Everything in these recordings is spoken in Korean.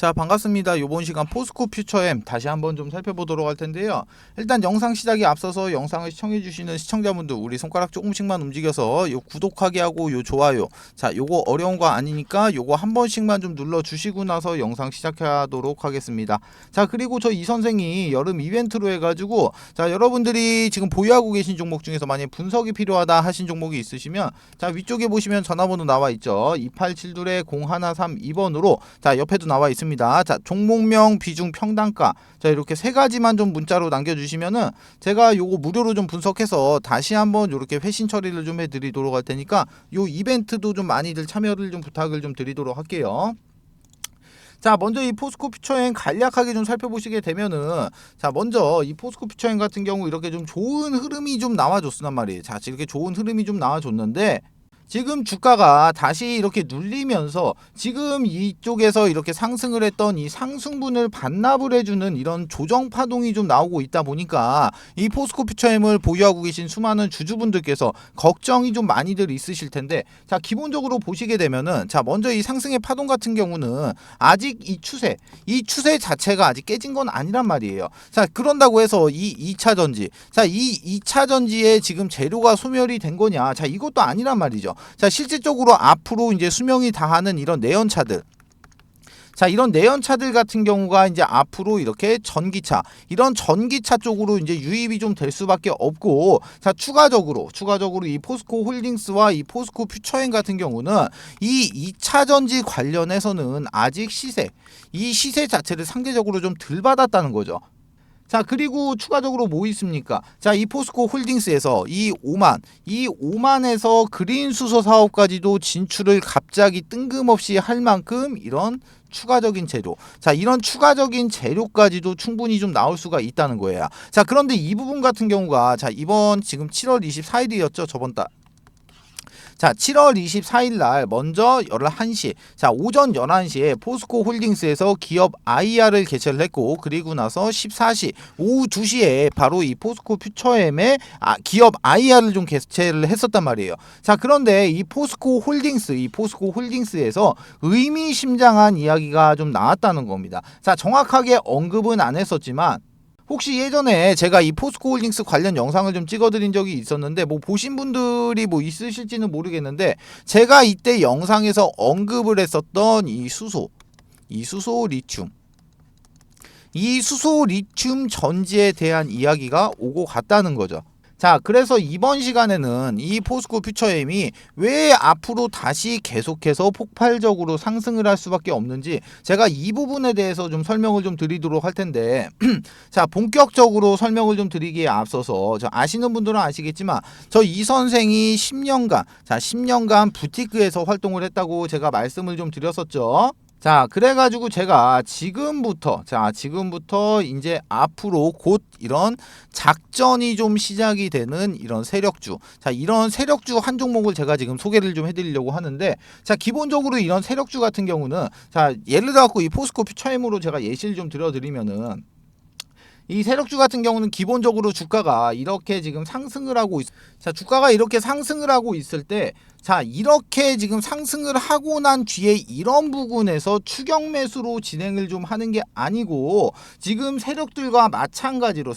자, 반갑습니다. 이번 시간 포스코 퓨처엠 다시 한번 좀 살펴보도록 할 텐데요. 일단 영상 시작에 앞서서 영상을 시청해주시는 시청자분들, 우리 손가락 조금씩만 움직여서 요 구독하기 하고 요 좋아요, 자 요거 어려운 거 아니니까 요거 한 번씩만 좀 눌러주시고 나서 영상 시작하도록 하겠습니다. 자, 그리고 저 이 선생이 여름 이벤트로 해가지고, 자 여러분들이 지금 보유하고 계신 종목 중에서 만약 분석이 필요하다 하신 종목이 있으시면, 자 위쪽에 보시면 전화번호 나와 있죠. 2872-0132번으로 자 옆에도 나와 있습니다. 자, 종목명, 비중, 평단가, 자 이렇게 세 가지만 좀 문자로 남겨주시면은 제가 요거 무료로 좀 분석해서 다시 한번 요렇게 회신 처리를 좀 해드리도록 할 테니까 요 이벤트도 좀 많이들 참여를 좀 부탁을 좀 드리도록 할게요. 자, 먼저 이 포스코 퓨처엠 간략하게 좀 살펴보시게 되면은, 자 먼저 이 포스코 퓨처엠 같은 경우 이렇게 좀 좋은 흐름이 좀 나와줬단 말이에요. 자, 이렇게 좋은 흐름이 좀 나와줬는데, 지금 주가가 다시 이렇게 눌리면서 지금 이쪽에서 이렇게 상승을 했던 이 상승분을 반납을 해주는 이런 조정 파동이 좀 나오고 있다 보니까 이 포스코 퓨처엠을 보유하고 계신 수많은 주주분들께서 걱정이 좀 많이들 있으실 텐데, 자 기본적으로 보시게 되면은, 자 먼저 이 상승의 파동 같은 경우는 아직 이 추세 자체가 아직 깨진 건 아니란 말이에요. 자, 그런다고 해서 이 2차 전지, 자 이 2차 전지에 지금 재료가 소멸이 된 거냐, 자 이것도 아니란 말이죠. 자, 실질적으로 앞으로 이제 수명이 다하는 이런 내연차들, 자 이런 내연차들 같은 경우가 이제 앞으로 이렇게 전기차, 이런 전기차 쪽으로 이제 유입이 좀 될 수밖에 없고, 자 추가적으로 이 포스코 홀딩스와 이 포스코 퓨처엠 같은 경우는 이 2차 전지 관련해서는 아직 이 시세 자체를 상대적으로 좀 덜 받았다는 거죠. 자, 그리고 추가적으로 뭐 있습니까? 자, 이 포스코 홀딩스에서 이 5만에서 그린 수소 사업까지도 진출을 갑자기 뜬금없이 할 만큼 이런 추가적인 재료, 자 이런 추가적인 재료까지도 충분히 좀 나올 수가 있다는 거예요. 자, 그런데 이 부분 같은 경우가, 자 이번 지금 7월 24일이었죠, 저번 달. 자, 7월 24일 날 먼저 11시, 자 오전 11시에 포스코 홀딩스에서 기업 IR을 개최를 했고, 그리고 나서 14시 오후 2시에 바로 이 포스코 퓨처엠의 기업 IR을 좀 개최를 했었단 말이에요. 자, 그런데 이 포스코 홀딩스에서 의미심장한 이야기가 좀 나왔다는 겁니다. 자, 정확하게 언급은 안 했었지만, 혹시 예전에 제가 이 포스코 홀딩스 관련 영상을 좀 찍어드린 적이 있었는데, 뭐 보신 분들이 뭐 있으실지는 모르겠는데, 제가 이때 영상에서 언급을 했었던 이 수소 리튬, 이 수소 리튬 전지에 대한 이야기가 오고 갔다는 거죠. 자, 그래서 이번 시간에는 이 포스코 퓨처엠이 왜 앞으로 다시 계속해서 폭발적으로 상승을 할 수밖에 없는지, 제가 이 부분에 대해서 좀 설명을 좀 드리도록 할 텐데, 자 본격적으로 설명을 좀 드리기에 앞서서, 저 아시는 분들은 아시겠지만 저 이 선생이 10년간 부티크에서 활동을 했다고 제가 말씀을 좀 드렸었죠. 자, 그래가지고 제가 지금부터 이제 앞으로 곧 이런 작전이 좀 시작이 되는 이런 세력주, 자 이런 세력주 한 종목을 제가 지금 소개를 좀 해드리려고 하는데, 자 기본적으로 이런 세력주 같은 경우는, 자 예를 들어갖고 이 포스코 퓨처엠으로 제가 예시를 좀 들어드리면은, 이 세력주 같은 경우는 기본적으로 주가가 이렇게 지금 상승을 하고 자 주가가 이렇게 상승을 하고 있을 때, 자 이렇게 지금 상승을 하고 난 뒤에 이런 부분에서 추격 매수로 진행을 좀 하는 게 아니고, 지금 세력들과 마찬가지로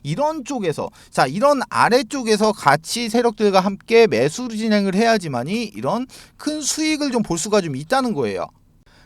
이런 쪽에서, 자 이런 아래쪽에서 같이 세력들과 함께 매수 진행을 해야지만이 이런 큰 수익을 좀 볼 수가 좀 있다는 거예요.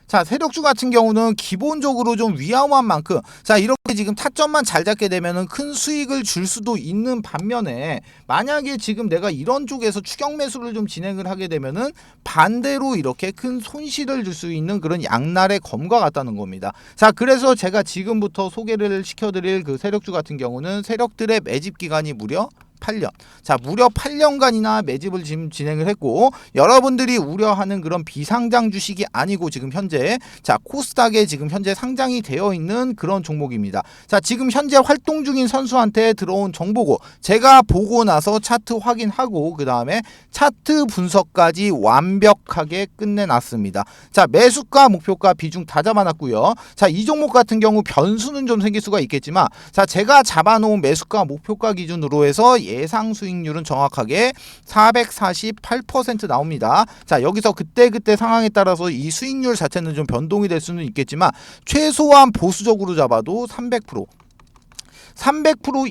자, 세력주 같은 경우는 기본적으로 좀 위험한 만큼, 자 이렇게 지금 타점만 잘 잡게 되면은 큰 수익을 줄 수도 있는 반면에, 만약에 지금 내가 이런 쪽에서 추격 매수를 좀 진행을 하게 되면은 반대로 이렇게 큰 손실을 줄 수 있는 그런 양날의 검과 같다는 겁니다. 자, 그래서 제가 지금부터 소개를 시켜드릴 그 세력주 같은 경우는 세력들의 매집 기간이 무려 8년. 자, 무려 8년간이나 매집을 지금 진행을 했고, 여러분들이 우려하는 그런 비상장 주식이 아니고 지금 현재, 자 코스닥에 지금 현재 상장이 되어 있는 그런 종목입니다. 자, 지금 현재 활동 중인 선수한테 들어온 정보고, 제가 보고 나서 차트 확인하고 그 다음에 차트 분석까지 완벽하게 끝내놨습니다. 자, 매수가 목표가 비중 다 잡아놨고요. 자, 이 종목 같은 경우 변수는 좀 생길 수가 있겠지만, 자 제가 잡아놓은 매수가 목표가 기준으로 해서 예상 수익률은 정확하게 448% 나옵니다. 자, 여기서 그때그때 상황에 따라서 이 수익률 자체는 좀 변동이 될 수는 있겠지만 최소한 보수적으로 잡아도 300%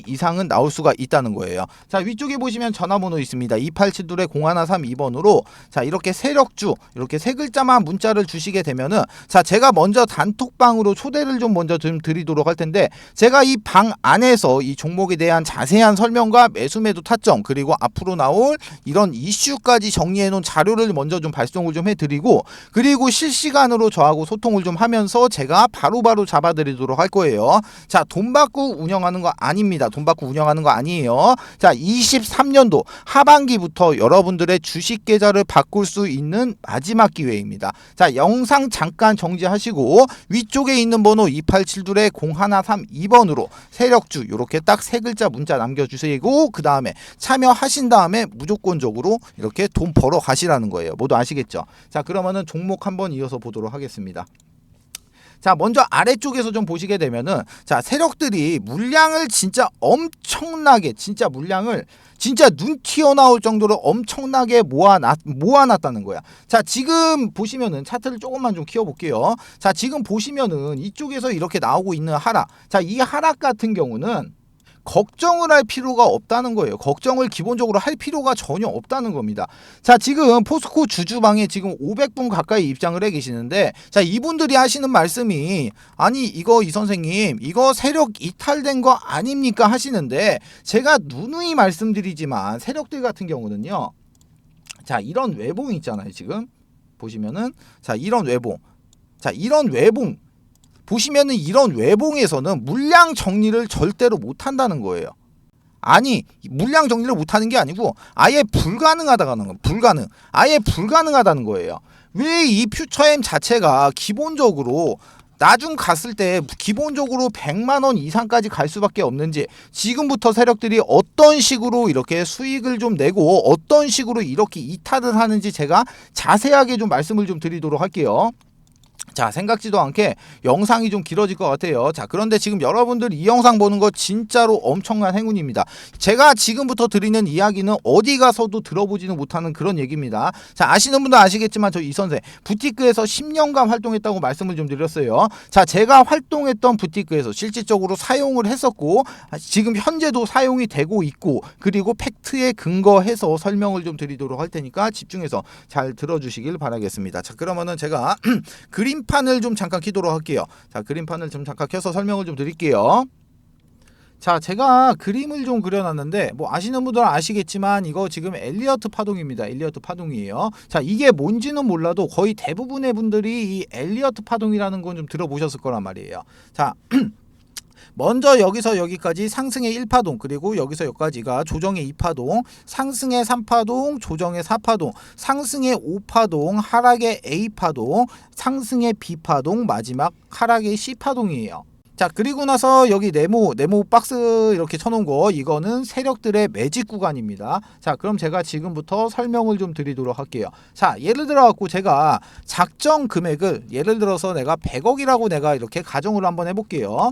이상은 나올 수가 있다는 거예요. 자, 위쪽에 보시면 전화번호 있습니다. 2872-0132번으로 자, 이렇게 세력주 이렇게 세 글자만 문자를 주시게 되면은 자, 제가 먼저 단톡방으로 초대를 좀 먼저 좀 드리도록 할 텐데 제가 이 방 안에서 이 종목에 대한 자세한 설명과 매수매도 타점 그리고 앞으로 나올 이런 이슈까지 정리해 놓은 자료를 먼저 좀 발송을 좀 해드리고 그리고 실시간으로 저하고 소통을 좀 하면서 제가 바로바로 잡아드리도록 할 거예요. 자, 돈 받고 운영하는 거 아닙니다. 돈 받고 운영하는 거 아니에요. 자, 23년도 하반기부터 여러분들의 주식 계좌를 바꿀 수 있는 마지막 기회입니다. 자, 영상 잠깐 정지하시고 위쪽에 있는 번호 2872-0132번으로 세력주 이렇게 딱 세 글자 문자 남겨주시고 그 다음에 참여하신 다음에 무조건적으로 이렇게 돈 벌어 가시라는 거예요. 모두 아시겠죠? 자, 그러면은 종목 한번 이어서 보도록 하겠습니다. 자, 먼저 아래쪽에서 좀 보시게 되면은 자, 세력들이 물량을 진짜 엄청나게 진짜 물량을 진짜 눈 튀어나올 정도로 엄청나게 모아놨다는 거야. 자, 지금 보시면은 차트를 조금만 좀 키워볼게요. 자, 지금 보시면은 이쪽에서 이렇게 나오고 있는 하락. 자, 이 하락 같은 경우는 걱정을 할 필요가 없다는 거예요. 걱정을 기본적으로 할 필요가 전혀 없다는 겁니다. 자, 지금 포스코 주주방에 지금 500분 가까이 입장을 해 계시는데 자, 이분들이 하시는 말씀이 아니 이거 이 선생님 이거 세력 이탈된 거 아닙니까 하시는데 제가 누누이 말씀드리지만 세력들 같은 경우는요. 자, 이런 외봉 있잖아요. 지금 보시면은 자, 이런 외봉. 자, 이런 외봉 보시면은 이런 외봉에서는 물량 정리를 절대로 못 한다는 거예요. 아니, 물량 정리를 못 하는 게 아니고 아예 불가능하다는 거. 아예 불가능하다는 거예요. 왜 이 퓨처엠 자체가 기본적으로 나중 갔을 때 기본적으로 100만 원 이상까지 갈 수밖에 없는지 지금부터 세력들이 어떤 식으로 이렇게 수익을 좀 내고 어떤 식으로 이렇게 이탈을 하는지 제가 자세하게 좀 말씀을 좀 드리도록 할게요. 자, 생각지도 않게 영상이 좀 길어질 것 같아요. 자, 그런데 지금 여러분들 이 영상 보는 거 진짜로 엄청난 행운입니다. 제가 지금부터 드리는 이야기는 어디 가서도 들어보지는 못하는 그런 얘기입니다. 자, 아시는 분도 아시겠지만 저 이 선생 부티크에서 10년간 활동했다고 말씀을 좀 드렸어요. 자, 제가 활동했던 부티크에서 실질적으로 사용을 했었고 지금 현재도 사용이 되고 있고 그리고 팩트에 근거해서 설명을 좀 드리도록 할 테니까 집중해서 잘 들어주시길 바라겠습니다. 자, 그러면은 제가 그림판을 좀 잠깐 켜도록 할게요. 자, 그림판을 좀 잠깐 켜서 설명을 좀 드릴게요. 자, 제가 그림을 좀 그려놨는데 뭐 아시는 분들은 아시겠지만 이거 지금 엘리어트 파동입니다. 엘리어트 파동이에요. 자, 이게 뭔지는 몰라도 거의 대부분의 분들이 이 엘리어트 파동이라는 건 좀 들어보셨을 거란 말이에요. 자, 먼저 여기서 여기까지 상승의 1파동 그리고 여기서 여기까지가 조정의 2파동 상승의 3파동 조정의 4파동 상승의 5파동 하락의 A파동 상승의 B파동 마지막 하락의 C파동이에요. 자, 그리고 나서 여기 네모 박스 이렇게 쳐놓은 거 이거는 세력들의 매직 구간입니다. 자, 그럼 제가 지금부터 설명을 좀 드리도록 할게요. 자, 예를 들어 갖고 제가 작정 금액을 예를 들어서 내가 100억이라고 내가 이렇게 가정을 한번 해볼게요.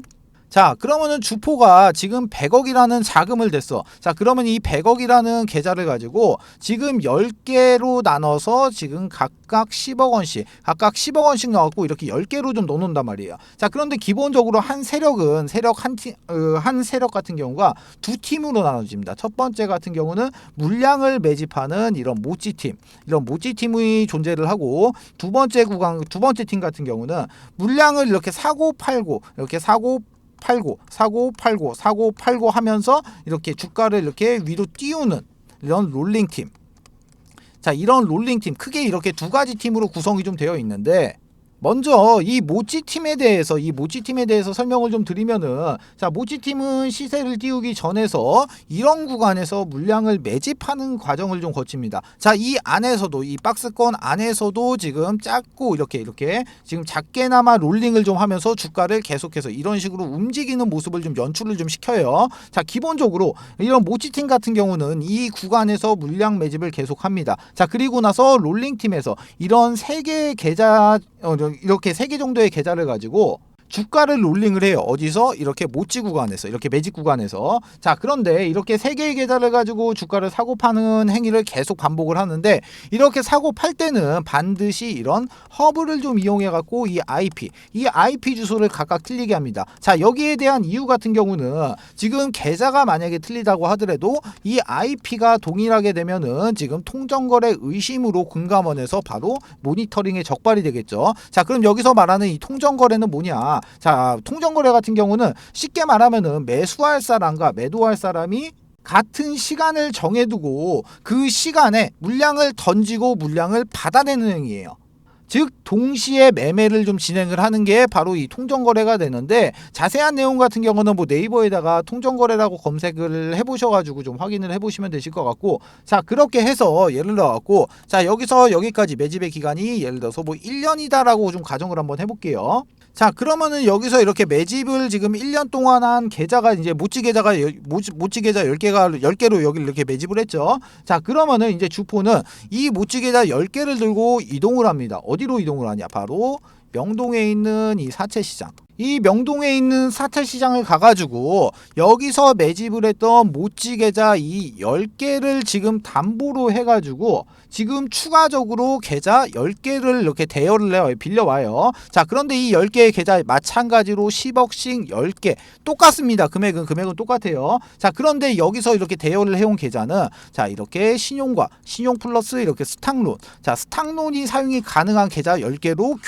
자, 그러면은 주포가 지금 100억이라는 자금을 댔어. 자, 그러면 이 100억이라는 계좌를 가지고 지금 10개로 나눠서 지금 각각 10억 원씩 넣었고 이렇게 10개로 좀 넣어놓는단 말이에요. 자, 그런데 기본적으로 한 세력은 한 세력 같은 경우가 두 팀으로 나눠집니다. 첫 번째 같은 경우는 물량을 매집하는 이런 모찌팀이 존재를 하고 두 번째 팀 같은 경우는 물량을 이렇게 사고 팔고 하면서 이렇게 주가를 이렇게 위로 띄우는 이런 롤링팀. 자, 이런 롤링팀 크게 이렇게 두 가지 팀으로 구성이 좀 되어 있는데 먼저 이 모찌팀에 대해서 설명을 좀 드리면은 자, 모찌팀은 시세를 띄우기 전에서 이런 구간에서 물량을 매집하는 과정을 좀 거칩니다. 자, 이 안에서도 이 박스권 안에서도 지금 작고 이렇게 지금 작게나마 롤링을 좀 하면서 주가를 계속해서 이런 식으로 움직이는 모습을 좀 연출을 좀 시켜요. 자, 기본적으로 이런 모찌팀 같은 경우는 이 구간에서 물량 매집을 계속합니다. 자, 그리고 나서 롤링팀에서 이런 세 개의 계좌 이렇게 3개 정도의 계좌를 가지고 주가를 롤링을 해요. 어디서? 이렇게 모찌 구간에서, 이렇게 매집 구간에서. 자, 그런데 이렇게 세 개의 계좌를 가지고 주가를 사고 파는 행위를 계속 반복을 하는데, 이렇게 사고 팔 때는 반드시 이런 허브를 좀 이용해 갖고 이 IP 주소를 각각 틀리게 합니다. 자, 여기에 대한 이유 같은 경우는 지금 계좌가 만약에 틀리다고 하더라도 이 IP가 동일하게 되면은 지금 통정거래 의심으로 금감원에서 바로 모니터링에 적발이 되겠죠. 자, 그럼 여기서 말하는 이 통정거래는 뭐냐? 자, 통정거래 같은 경우는 쉽게 말하면은 매수할 사람과 매도할 사람이 같은 시간을 정해두고 그 시간에 물량을 던지고 물량을 받아내는 행위예요. 즉 동시에 매매를 좀 진행을 하는 게 바로 이 통정거래가 되는데, 자세한 내용 같은 경우는 뭐 네이버에다가 통정거래라고 검색을 해보셔가지고 좀 확인을 해보시면 되실 것 같고, 자, 그렇게 해서 예를 들어갖고, 자, 여기서 여기까지 매집의 기간이 예를 들어서 뭐 1년이다라고 좀 가정을 한번 해볼게요. 자, 그러면은 여기서 이렇게 매집을 지금 1년 동안 한 계좌가 이제 모찌 계좌 10개로 여기를 이렇게 매집을 했죠. 자, 그러면은 이제 주포는 이 모찌 계좌 10개를 들고 이동을 합니다. 어디로 이동을 하냐? 바로 명동에 있는 이 사채시장. 이 명동에 있는 사채시장을 가가지고 여기서 매집을 했던 모찌 계좌 이 10개를 지금 담보로 해가지고 지금 추가적으로 계좌 10개를 이렇게 대여를 해요. 빌려와요. 자, 그런데 이 10개의 계좌 마찬가지로 10억씩 10개 똑같습니다. 금액은 똑같아요. 자, 그런데 여기서 이렇게 대여를 해온 계좌는 자, 이렇게 신용과 신용 플러스 이렇게 스탁론, 자, 스탁론이 사용이 가능한 계좌 10개로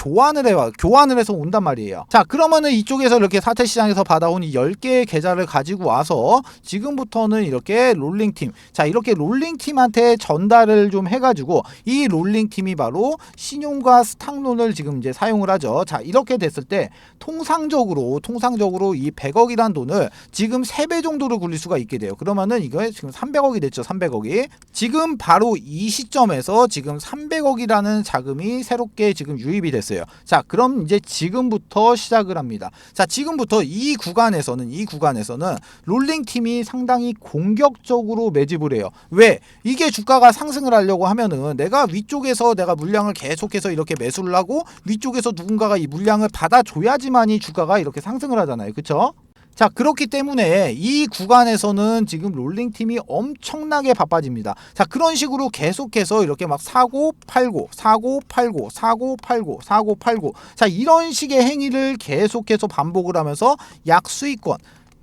교환을 해서 온단 말이에요. 자, 그러면은 이쪽에서 이렇게 사채시장에서 받아온 이 10개의 계좌를 가지고 와서 지금부터는 이렇게 롤링팀, 자, 이렇게 롤링팀한테 전달을 좀 해가지고 이 롤링팀이 바로 신용과 스탁론을 지금 이제 사용을 하죠. 자, 이렇게 됐을 때 통상적으로 이 100억이란 돈을 지금 3배 정도로 굴릴 수가 있게 돼요. 그러면은 이거 지금 300억이 됐죠. 300억이. 지금 바로 이 시점에서 지금 300억이라는 자금이 새롭게 지금 유입이 됐어요. 자, 그럼 이제 지금부터 시작을 합니다. 자, 지금부터 이 구간에서는 롤링팀이 상당히 공격적으로 매집을 해요. 왜? 이게 주가가 상승을 하려고 하면은 내가 위쪽에서 내가 물량을 계속해서 이렇게 매수를 하고 위쪽에서 누군가가 이 물량을 받아줘야지만이 주가가 이렇게 상승을 하잖아요. 그쵸? 자, 그렇기 때문에 이 구간에서는 지금 롤링팀이 엄청나게 바빠집니다. 자, 그런 식으로 계속해서 이렇게 막 사고 팔고 자, 이런 식의 행위를 계속해서 반복을 하면서 약수익권,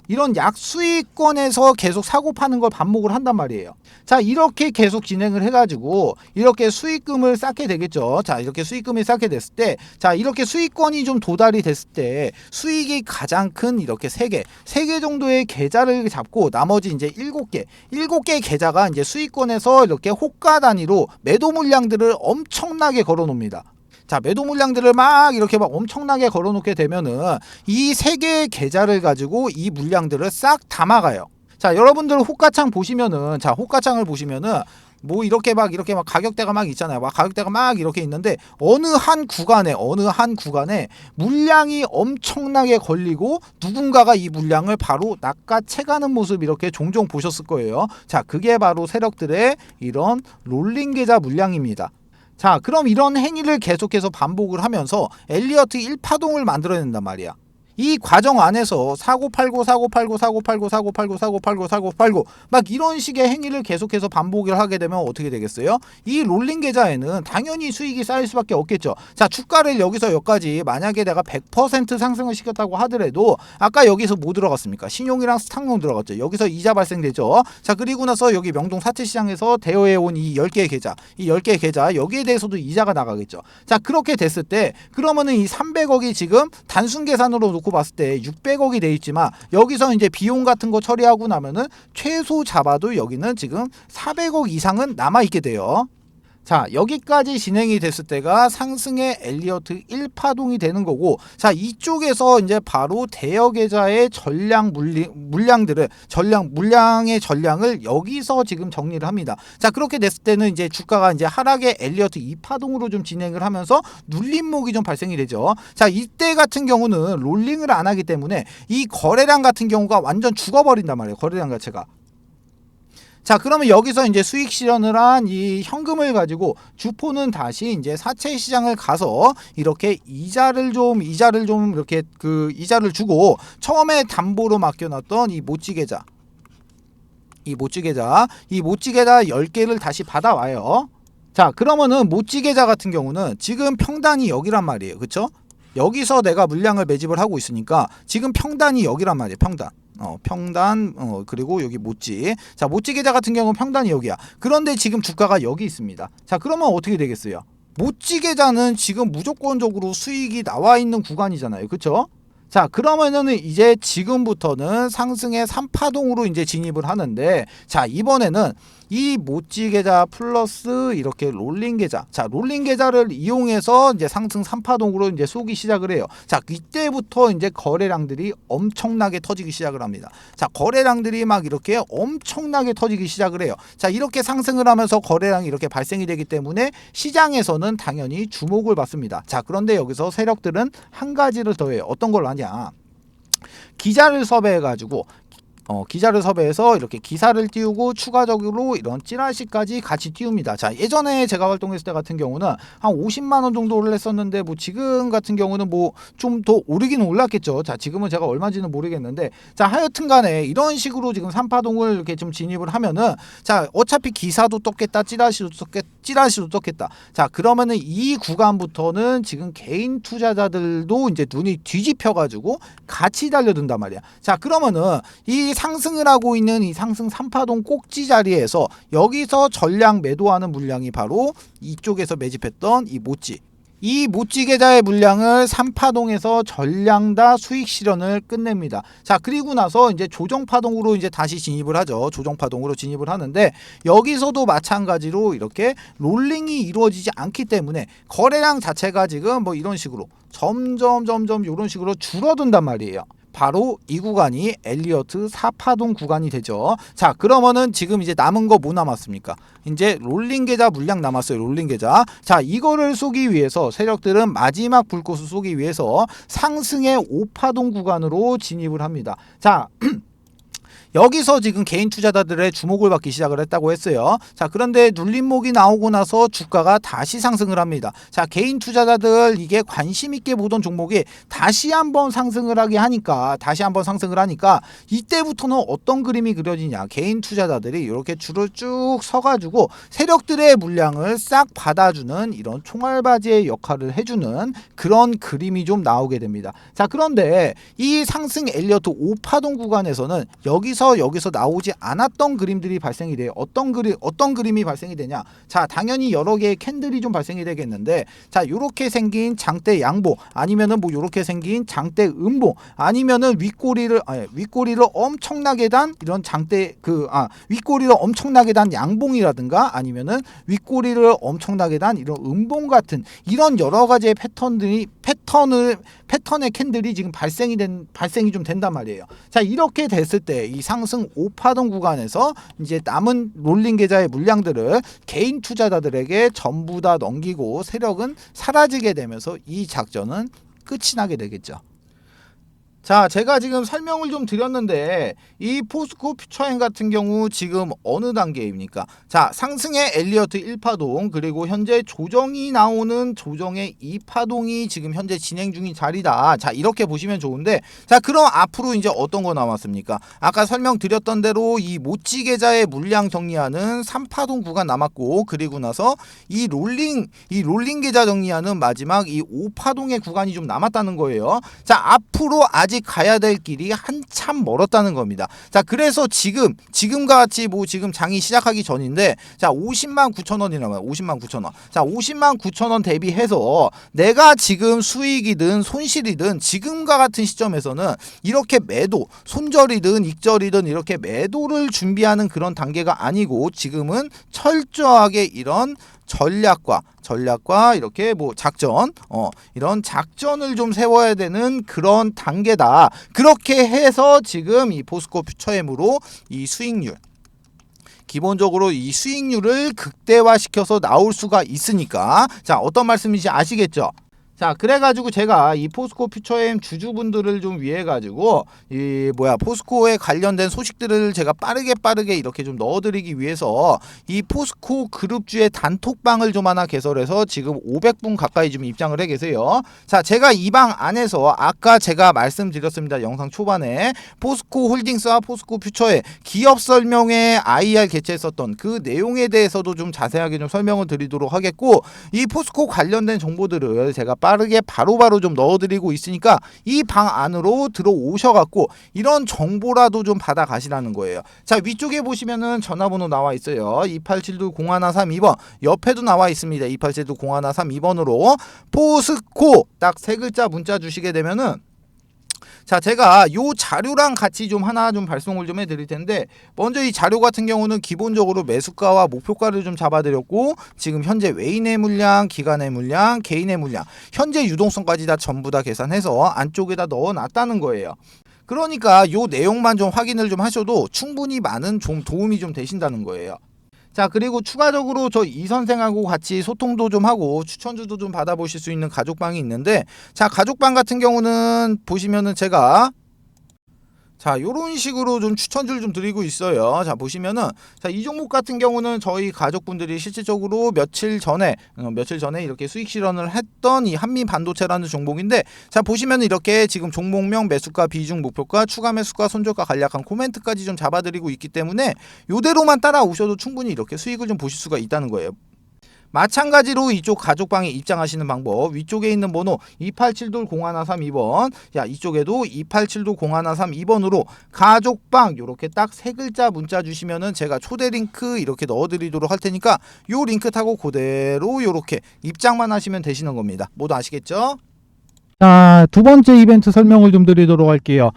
이런 약수익권에서 계속 사고 파는 걸 반복을 한단 말이에요. 자, 이렇게 계속 진행을 해가지고 이렇게 수익금을 쌓게 되겠죠. 자, 이렇게 수익금이 쌓게 됐을 때, 자, 이렇게 수익권이 좀 도달이 됐을 때 수익이 가장 큰 이렇게 3개 정도의 계좌를 잡고 나머지 이제 7개 계좌가 이제 수익권에서 이렇게 호가 단위로 매도 물량들을 엄청나게 걸어 놓습니다. 자, 매도 물량들을 막 이렇게 막 엄청나게 걸어놓게 되면은 이 3개의 계좌를 가지고 이 물량들을 싹 담아가요. 자, 여러분들 호가창 보시면은, 자, 호가창을 보시면은 뭐 이렇게 막 가격대가 막 있잖아요. 막 가격대가 막 이렇게 있는데 어느 한 구간에 물량이 엄청나게 걸리고 누군가가 이 물량을 바로 낚아채가는 모습 이렇게 종종 보셨을 거예요. 자, 그게 바로 세력들의 이런 롤링 계좌 물량입니다. 자, 그럼 이런 행위를 계속해서 반복을 하면서 엘리어트 1파동을 만들어낸단 말이야. 이 과정 안에서 사고 팔고 막 이런 식의 행위를 계속해서 반복을 하게 되면 어떻게 되겠어요? 이 롤링 계좌에는 당연히 수익이 쌓일 수밖에 없겠죠. 자, 주가를 여기서 여기까지 만약에 내가 100% 상승을 시켰다고 하더라도 아까 여기서 뭐 들어갔습니까? 신용이랑 스탁론 들어갔죠. 여기서 이자 발생되죠. 자, 그리고 나서 여기 명동 사채시장에서 대여해온 이 10개의 계좌 여기에 대해서도 이자가 나가겠죠. 자, 그렇게 됐을 때 그러면은 이 300억이 지금 단순 계산으로 놓고 봤을 때 600억이 돼 있지만 여기서 이제 비용 같은 거 처리하고 나면은 최소 잡아도 여기는 지금 400억 이상은 남아 있게 돼요. 자, 여기까지 진행이 됐을 때가 상승의 엘리어트 1파동이 되는 거고, 자, 이쪽에서 이제 바로 대여 계좌의 물량의 전량을 여기서 지금 정리를 합니다. 자, 그렇게 됐을 때는 이제 주가가 이제 하락의 엘리어트 2파동으로 좀 진행을 하면서 눌림목이 좀 발생이 되죠. 자, 이때 같은 경우는 롤링을 안 하기 때문에 이 거래량 같은 경우가 완전 죽어버린단 말이에요. 거래량 자체가. 자, 그러면 여기서 이제 수익 실현을 한 이 현금을 가지고 주포는 다시 이제 사채 시장을 가서 이렇게 이자를 좀 이렇게 그 이자를 주고 처음에 담보로 맡겨놨던 이 모찌 계좌 10개를 다시 받아와요. 자, 그러면은 모찌 계좌 같은 경우는 지금 평단이 여기란 말이에요. 그쵸? 여기서 내가 물량을 매집을 하고 있으니까 지금 평단이 여기란 말이에요. 평단 그리고 여기 모찌. 자, 모찌 계좌 같은 경우는 평단이 여기야. 그런데 지금 주가가 여기 있습니다. 자, 그러면 어떻게 되겠어요? 모찌 계좌는 지금 무조건적으로 수익이 나와 있는 구간이잖아요. 그쵸? 자, 그러면은 이제 지금부터는 상승의 3파동으로 이제 진입을 하는데, 자, 이번에는 이 모찌 계좌 플러스 이렇게 롤링 계좌. 자, 롤링 계좌를 이용해서 이제 상승 3파동으로 이제 쏘기 시작을 해요. 자, 이때부터 이제 거래량들이 엄청나게 터지기 시작을 합니다. 자, 거래량들이 막 이렇게 엄청나게 터지기 시작을 해요. 자, 이렇게 상승을 하면서 거래량이 이렇게 발생이 되기 때문에 시장에서는 당연히 주목을 받습니다. 자, 그런데 여기서 세력들은 한 가지를 더 해요. 어떤 걸 하냐? 기자를 섭외해가지고 기자를 섭외해서 이렇게 기사를 띄우고 추가적으로 이런 찌라시까지 같이 띄웁니다. 자, 예전에 제가 활동했을 때 같은 경우는 한 50만 원 정도를 했었는데 뭐 지금 같은 경우는 뭐 좀 더 오르기는 올랐겠죠. 자, 지금은 제가 얼마인지는 모르겠는데, 자, 하여튼 간에 이런 식으로 지금 3파동을 이렇게 좀 진입을 하면은, 자, 어차피 기사도 떴겠다, 찌라시도 떴겠다. 자, 그러면은 이 구간부터는 지금 개인 투자자들도 이제 눈이 뒤집혀 가지고 같이 달려든단 말이야. 자, 그러면은 이 상승을 하고 있는 이 상승 3파동 꼭지 자리에서 여기서 전량 매도하는 물량이 바로 이쪽에서 매집했던 이 모찌 계좌의 물량을 3파동에서 전량 다 수익 실현을 끝냅니다. 자, 그리고 나서 이제 조정파동으로 이제 다시 진입을 하죠. 조정파동으로 진입을 하는데, 여기서도 마찬가지로 이렇게 롤링이 이루어지지 않기 때문에 거래량 자체가 지금 뭐 이런 식으로 점점 이런 식으로 줄어든단 말이에요. 바로 이 구간이 엘리어트 4파동 구간이 되죠. 자, 그러면은 지금 이제 남은 거 뭐 남았습니까? 이제 롤링 계좌 물량 남았어요. 롤링 계좌. 자, 이거를 쏘기 위해서 세력들은 마지막 불꽃을 쏘기 위해서 상승의 5파동 구간으로 진입을 합니다. 자, 여기서 지금 개인 투자자들의 주목을 받기 시작을 했다고 했어요. 자, 그런데 눌림목이 나오고 나서 주가가 다시 상승을 합니다. 자, 개인 투자자들 이게 관심 있게 보던 종목이 다시 한번 상승을 하니까 이때부터는 어떤 그림이 그려지냐? 개인 투자자들이 이렇게 줄을 쭉 서가지고 세력들의 물량을 싹 받아주는 이런 총알바지의 역할을 해주는 그런 그림이 좀 나오게 됩니다. 자, 그런데 이 상승 엘리어트 5파동 구간에서는 여기서 나오지 않았던 그림들이 발생이 돼요. 어떤 그림이 발생이 되냐? 자, 당연히 여러 개의 캔들이 좀 발생이 되겠는데, 자, 요렇게 생긴 장대 양보, 아니면은 뭐 요렇게 생긴 장대 음보, 아니면은 윗꼬리를 엄청나게 단 이런 윗꼬리를 엄청나게 단 양봉이라든가, 아니면은 윗꼬리를 엄청나게 단 이런 음봉 같은 이런 여러 가지의 패턴의 캔들이 지금 발생이 좀 된단 말이에요. 자, 이렇게 됐을 때 이 상승 5파동 구간에서 이제 남은 롤링 계좌의 물량들을 개인 투자자들에게 전부 다 넘기고 세력은 사라지게 되면서 이 작전은 끝이 나게 되겠죠. 자, 제가 지금 설명을 좀 드렸는데, 이 포스코 퓨처엔 같은 경우 지금 어느 단계입니까? 자, 상승의 엘리어트 1파동, 그리고 현재 조정이 나오는 조정의 2파동이 지금 현재 진행 중인 자리다. 자, 이렇게 보시면 좋은데, 자, 그럼 앞으로 이제 어떤 거 남았습니까? 아까 설명드렸던 대로 이 모찌 계좌의 물량 정리하는 3파동 구간 남았고, 그리고 나서 이 롤링 계좌 정리하는 마지막 이 5파동의 구간이 좀 남았다는 거예요. 자, 앞으로 아직 가야 될 길이 한참 멀었다는 겁니다. 자, 그래서 지금과 같이 뭐 지금 장이 시작하기 전인데, 자, 50만 9천 원이라면 50만 9천 원. 자, 50만 9천 원 대비해서 내가 지금 수익이든 손실이든 지금과 같은 시점에서는 이렇게 손절이든 익절이든 이렇게 매도를 준비하는 그런 단계가 아니고, 지금은 철저하게 이런 전략과 이렇게 뭐 이런 작전을 좀 세워야 되는 그런 단계다. 그렇게 해서 지금 이 포스코 퓨처엠으로 이 수익률, 기본적으로 이 수익률을 극대화시켜서 나올 수가 있으니까, 자, 어떤 말씀인지 아시겠죠? 자, 그래가지고 제가 이 포스코 퓨처엠 주주분들을 좀 위해 가지고 포스코에 관련된 소식들을 제가 빠르게 이렇게 좀 넣어드리기 위해서 이 포스코 그룹주의 단톡방을 좀 하나 개설해서 지금 500분 가까이 좀 입장을 해 계세요. 자, 제가 이 방 안에서 아까 제가 말씀드렸습니다. 영상 초반에 포스코 홀딩스와 포스코 퓨처의 기업 설명회 IR 개최했었던 그 내용에 대해서도 좀 자세하게 좀 설명을 드리도록 하겠고, 이 포스코 관련된 정보들을 제가 빠르게 바로바로 좀 넣어드리고 있으니까 이 방 안으로 들어오셔갖고 이런 정보라도 좀 받아 가시라는 거예요. 자, 위쪽에 보시면은 전화번호 나와 있어요. 2872-0132번. 옆에도 나와 있습니다. 2872-0132번으로 포스코 딱 세 글자 문자 주시게 되면은, 자, 제가 요 자료랑 같이 좀 하나 좀 발송을 좀 해드릴 텐데, 먼저 이 자료 같은 경우는 기본적으로 매수가와 목표가를 좀 잡아드렸고, 지금 현재 외인의 물량, 기관의 물량, 개인의 물량, 현재 유동성까지 다 전부 다 계산해서 안쪽에다 넣어놨다는 거예요. 그러니까 요 내용만 좀 확인을 좀 하셔도 충분히 많은 좀 도움이 좀 되신다는 거예요. 자, 그리고 추가적으로 저 이 선생하고 같이 소통도 좀 하고 추천주도 좀 받아보실 수 있는 가족방이 있는데, 자, 가족방 같은 경우는 보시면은 제가 자, 요런 식으로 좀 추천주를 좀 드리고 있어요. 자, 보시면은, 자, 이 종목 같은 경우는 저희 가족분들이 실질적으로 며칠 전에 이렇게 수익 실현을 했던 이 한미 반도체라는 종목인데, 자, 보시면은 이렇게 지금 종목명, 매수가, 비중, 목표가, 추가 매수가, 손절가 간략한 코멘트까지 좀 잡아드리고 있기 때문에 요대로만 따라오셔도 충분히 이렇게 수익을 좀 보실 수가 있다는 거예요. 마찬가지로 이쪽 가족방에 입장하시는 방법, 위쪽에 있는 번호 287-0132번, 야, 이쪽에도 287-0132번으로 가족방 요렇게 딱 세 글자 문자 주시면은 제가 초대 링크 이렇게 넣어드리도록 할 테니까 요 링크 타고 그대로 요렇게 입장만 하시면 되시는 겁니다. 모두 아시겠죠? 자, 두 번째 이벤트 설명을 좀 드리도록 할게요.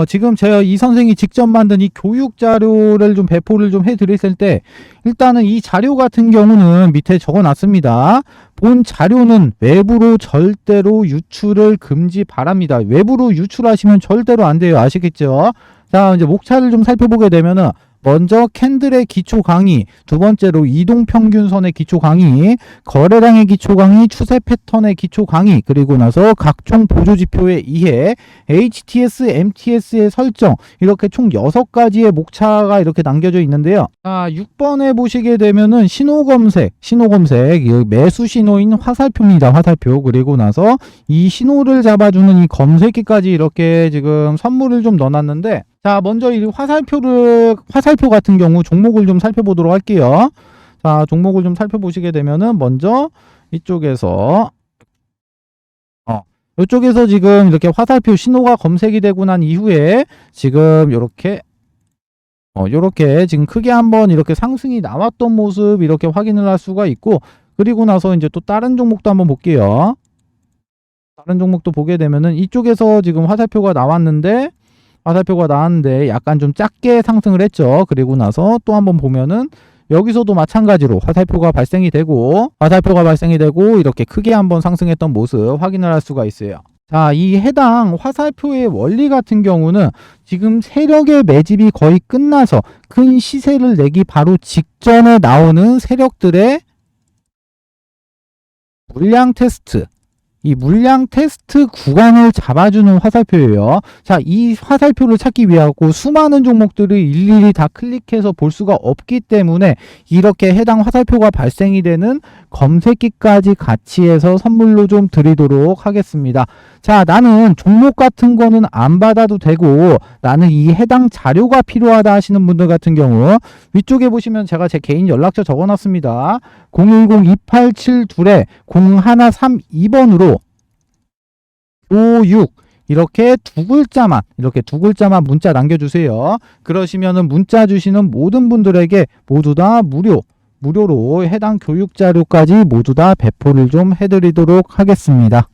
지금 제가 이 선생이 직접 만든 이 교육 자료를 좀 배포를 좀 해드렸을 때, 일단은 이 자료 같은 경우는 밑에 적어 놨습니다. 본 자료는 외부로 절대로 유출을 금지 바랍니다. 외부로 유출하시면 절대로 안 돼요. 아시겠죠? 자, 이제 목차를 좀 살펴보게 되면은, 먼저 캔들의 기초 강의, 두 번째로 이동평균선의 기초 강의, 거래량의 기초 강의, 추세 패턴의 기초 강의, 그리고 나서 각종 보조지표의 이해, HTS, MTS의 설정, 이렇게 총 6가지의 목차가 이렇게 남겨져 있는데요. 자, 6번에 보시게 되면은 신호검색, 매수 신호인 화살표입니다. 화살표. 그리고 나서 이 신호를 잡아주는 이 검색기까지 이렇게 지금 선물을 좀 넣어놨는데, 자, 먼저 이 화살표 같은 경우 종목을 좀 살펴보도록 할게요. 자, 종목을 좀 살펴보시게 되면은 먼저 이쪽에서 이쪽에서 지금 이렇게 화살표 신호가 검색이 되고 난 이후에 지금 요렇게 지금 크게 한번 이렇게 상승이 나왔던 모습 이렇게 확인을 할 수가 있고, 그리고 나서 이제 또 다른 종목도 한번 볼게요. 다른 종목도 보게 되면은 이쪽에서 지금 화살표가 나왔는데 약간 좀 작게 상승을 했죠. 그리고 나서 또 한번 보면은 여기서도 마찬가지로 화살표가 발생이 되고 이렇게 크게 한번 상승했던 모습 확인을 할 수가 있어요. 자, 이 해당 화살표의 원리 같은 경우는 지금 세력의 매집이 거의 끝나서 큰 시세를 내기 바로 직전에 나오는 세력들의 물량 테스트, 이 물량 테스트 구간을 잡아주는 화살표예요. 자, 이 화살표를 찾기 위하고 수많은 종목들을 일일이 다 클릭해서 볼 수가 없기 때문에 이렇게 해당 화살표가 발생이 되는 검색기까지 같이 해서 선물로 좀 드리도록 하겠습니다. 자, 나는 종목 같은 거는 안 받아도 되고 나는 이 해당 자료가 필요하다 하시는 분들 같은 경우 위쪽에 보시면 제가 제 개인 연락처 적어놨습니다. 010-287-0132번으로 교육 이렇게 두 글자만 문자 남겨주세요. 그러시면은 문자 주시는 모든 분들에게 모두 다 무료로 해당 교육 자료까지 모두 다 배포를 좀 해드리도록 하겠습니다.